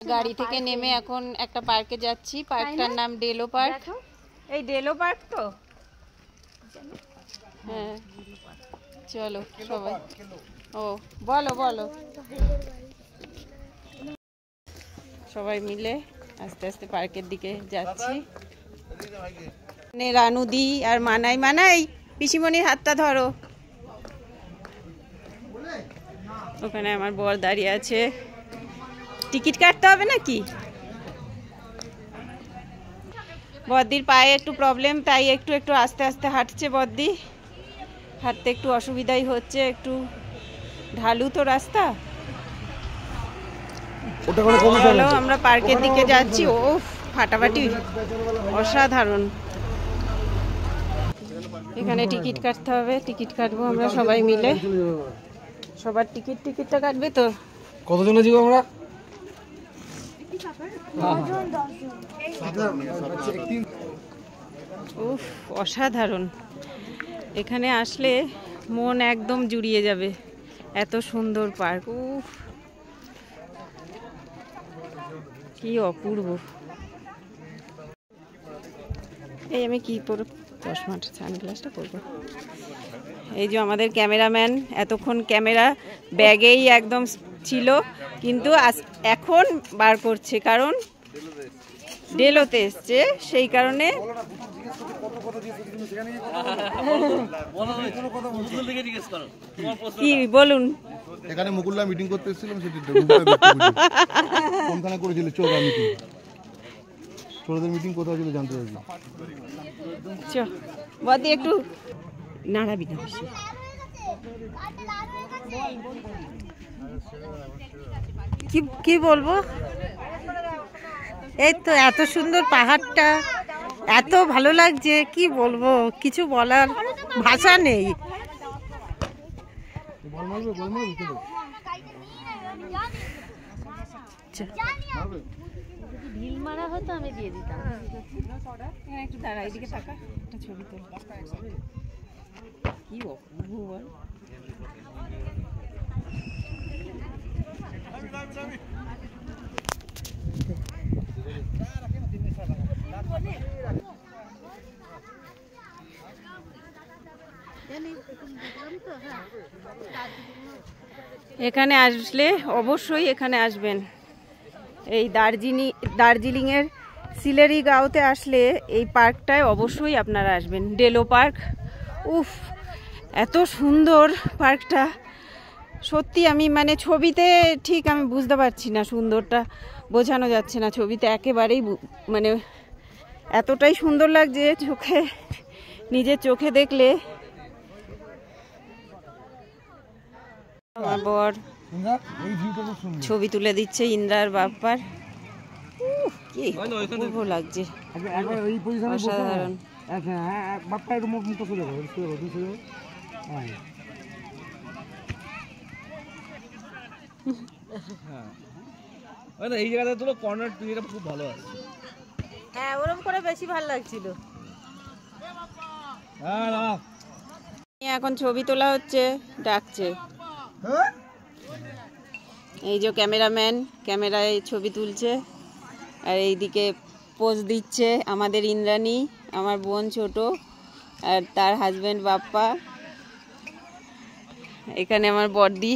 গাড়ি থেকে নেমে এখন একটা পার্কে যাচ্ছি। পার্কটার নাম ডেলো পার্ক। এই ডেলো পার্ক তো, হ্যাঁ চলো সবাই। ও বলো বলো। সবাই মিলে আস্তে আস্তে পার্কের দিকে যাচ্ছি। রানুদি আর মানাই, মানাই পিসিমণির হাতটা ধরো। ওখানে আমার বর দাঁড়িয়ে আছে। টিকিট কাটতে হবে নাকি? বদ্দির পায়ে একটু প্রবলেম, তাই একটু একটু আস্তে আস্তে হাঁটছে বদ্দি। হাঁটতে একটু অসুবিধাই হচ্ছে, একটু ঢালু তো রাস্তা। চলো আমরা পার্কের দিকে যাচ্ছি। ও ফাটাফাটি, অসাধারণ। এখানে টিকিট কাটতে হবে, টিকিট কাটবো আমরা সবাই মিলে। সবার টিকিটটা কাটবে তো? কতজন আছি আমরা? উফ অসাধারণ। এখানে আসলে মন একদম জুড়িয়ে যাবে, এত সুন্দর পার্ক। উফ কি অপূর্ব। এই আমি কি পরব? চশমাটা, সানগ্লাসটা পরবো। এই যে আমাদের ক্যামেরাম্যান এতক্ষণ ক্যামেরা ব্যাগেই একদম ছিল, কিন্তু এখন বার করছে, কারণ ডেলোতে এসছে সেই কারণে। কি বলুন? এখানে মুকুলদা মিটিং করতে এসেছিলাম, সেটা কোনখানে করেছিল? চোরা মিটিং, চোরদের মিটিং কোথায় ছিল জানতে চাইছি। বদি একটু নাড়াবি না বেশি। কি বলবো? এই তো এত সুন্দর পাহাড়টা, এত ভালো লাগছে, কি বলবো, কিছু বলার ভাষা নেই। ঢিল মারা হতো আমি দিয়ে দিতাম। একটু দাঁড়া, এদিকে থাকা, একটা ছবি তোল। কি অপূর্ব বল। এখানে আসলে অবশ্যই এখানে আসবেন। এই দার্জিলিংয়ের সিলেরিগাঁওতে আসলে এই পার্কটায় অবশ্যই আপনারা আসবেন, ডেলো পার্ক। উফ এত সুন্দর পার্কটা, সত্যি আমি মানে ছবিতে ঠিক আমি বুঝতে পারছি না, সুন্দরটা বোঝানো যাচ্ছে না। ছবিতে একেবারেই মানে এতটাই সুন্দর লাগছে, চোখে নিজের চোখে দেখলে। আমার বর ছবি তুলে দিচ্ছে ইন্দ্রার বাপ্পার। কি অপূর্ব লাগছে, অসাধারণ। এই জায়গাটা তো কর্নার টুইটা খুব ভালো আছে। হ্যাঁ ওরকম করে বেশি ভালো লাগছিল। এখন ছবি তোলা হচ্ছে, ডাকছে। এই যে ক্যামেরাম্যান ক্যামেরায় ছবি তুলছে, আর এইদিকে পোজ দিচ্ছে আমাদের ইন্দ্রাণী, আমার বোন ছোট, আর তার হাজবেন্ড বাপ্পা। এখানে আমার বড়দি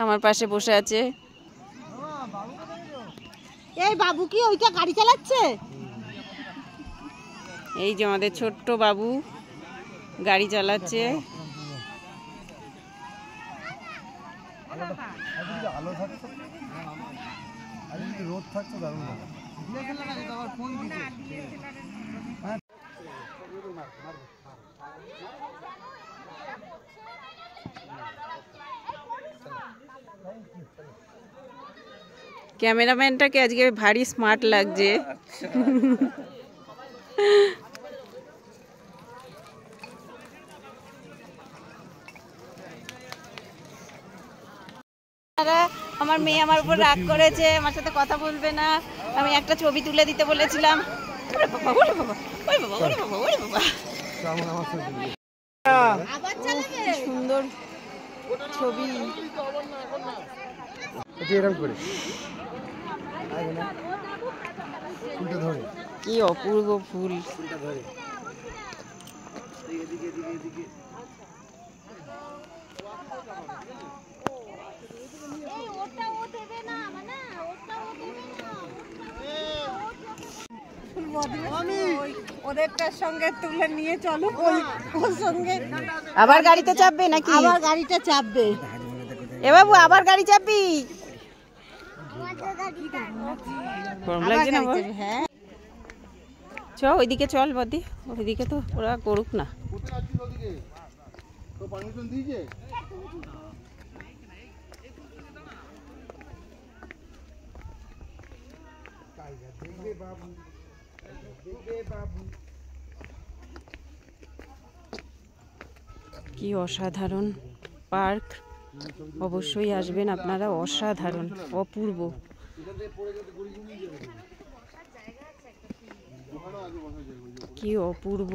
আমার পাশে বসে আছে। এই বাবু কি ওইটা গাড়ি চালাচ্ছে? এই যে আমাদের ছোট্ট বাবু গাড়ি চালাচ্ছে। ক্যামেরাম্যানটাকে আজকে ভারী স্মার্ট লাগছে। আমার মেয়ে আমার উপর রাগ করেছে, আমার সাথে কথা বলবে না। আমি একটা ছবি তুলে দিতে বলেছিলাম। সুন্দর ছবি। ফুলটা ধরে কি অপূর্ব ফুল। ফুলটা ধরে ওদেরটার সঙ্গে তুলে নিয়ে চলো, ওর সঙ্গে আবার গাড়িতে চাপবে নাকি? আবার গাড়িটা চাপবে। এ বাবু আবার গাড়ি চাপবি? গরম লাগছে না? হ্যাঁ চ ওইদিকে চল বদি, ওইদিকে তো ওরা করুক না। কি অসাধারণ পার্ক, অবশ্যই আসবেন আপনারা, অসাধারণ অপূর্ব। কি অপূর্ব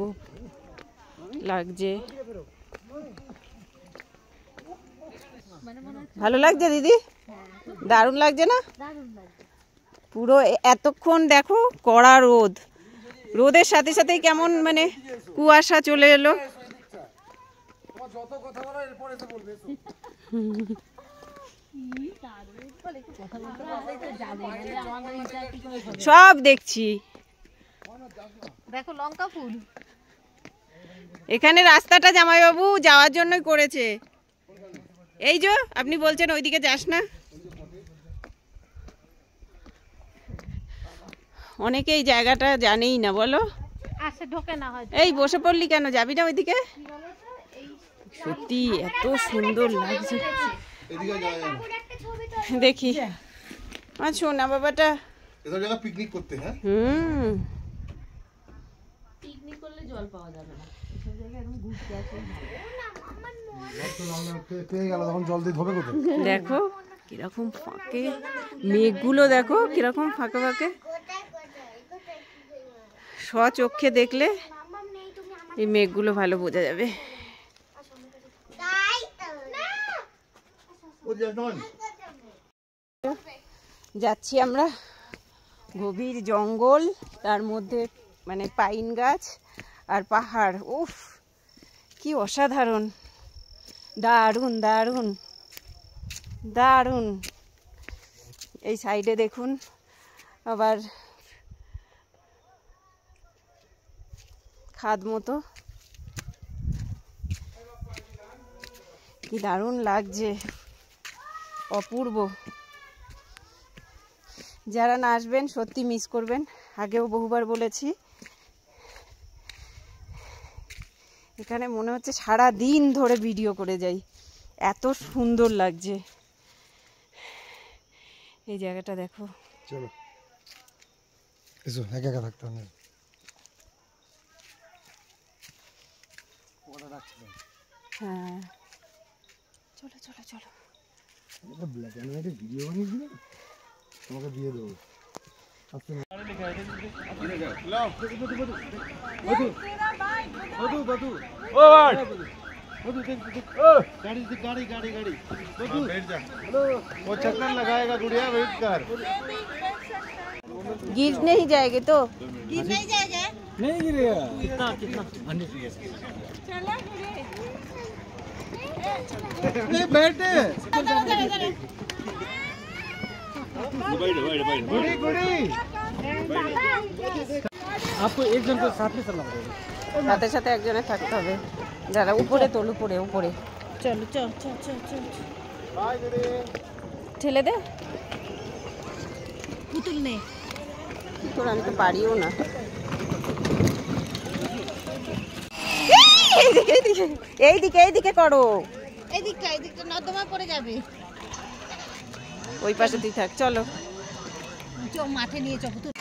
লাগছে, ভালো লাগছে দিদি? দারুণ লাগছে না? পুরো এতক্ষণ দেখো কড়া রোদ, রোদের সাথে সাথে কেমন মানে কুয়াশা চলে এলো। সব দেখছি। দেখো লঙ্কা ফুল, এখানে রাস্তাটা জামাইবাবু যাওয়ার জন্যই করেছে। এই যে আপনি বলছেন ওইদিকে যাস না, অনেকে এই জায়গাটা জানেই না, বলো আসে ঢোকে না হয়। এই বসে পড়লি কেন, যাবি না ওইদিকে? সত্যি এত সুন্দর লাগছে। দেখি শোনা বাবাটা এসব জায়গা পিকনিক করতে। হ্যাঁ পিকনিক করলে জল পাওয়া যাবে না, পেয়ে গেল তখন জল দিয়ে ধোবে কোথায়? দেখো কিরকম ফাঁকে মেঘগুলো, দেখো কিরকম ফাঁকে ফাঁকে। স্বচক্ষে দেখলে এই মেঘগুলো ভালো বোঝা যাবে। যাচ্ছি আমরা গভীর জঙ্গল, তার মধ্যে মানে পাইন গাছ আর পাহাড়। উফ কি অসাধারণ, দারুণ দারুণ দারুণ। এই সাইডে দেখুন আবার খাদ মতো, কি দারুণ লাগছে, অপূর্ব। যারা না আসবেন সত্যি মিস করবেন, আগেও বহুবার বলেছি। এখানে মনে হচ্ছে সারা দিন ধরে ভিডিও করে যাই, এত সুন্দর লাগছে। এই জায়গাটা দেখো। চলো এসো, একা একা থাকতে হবে। হ্যাঁ চলো চলো চলো। ব্ল্যাক অ্যান্ড হোয়াইটে ভিডিও বানিয়েছি, তোমাকে দিয়ে দেবো। वो चक्कर लगाएगा गुड़िया, वेट कर। गिर नहीं जाएगी तो? गिर नहीं जाएगा, नहीं गिरेगा। कितना कितना 100 बैठे गुड़ी गुड़ी। आपको एक जन को साथ में चलना पड़ेगा, সাথে সাথে একজনে থাকতে হবে। যারা উপরে তোল, উপরে উপরে চলো চল চল চল চল। ঠেলে দে পুতুল নে, তোর, আমি তো পারিও না। এইদিকে এইদিকে করো, এইদিকটা নর্দমা পড়ে যাবে। ওই পাশে তুই থাক, চলো। মাঠে নিয়ে চল পুতুল।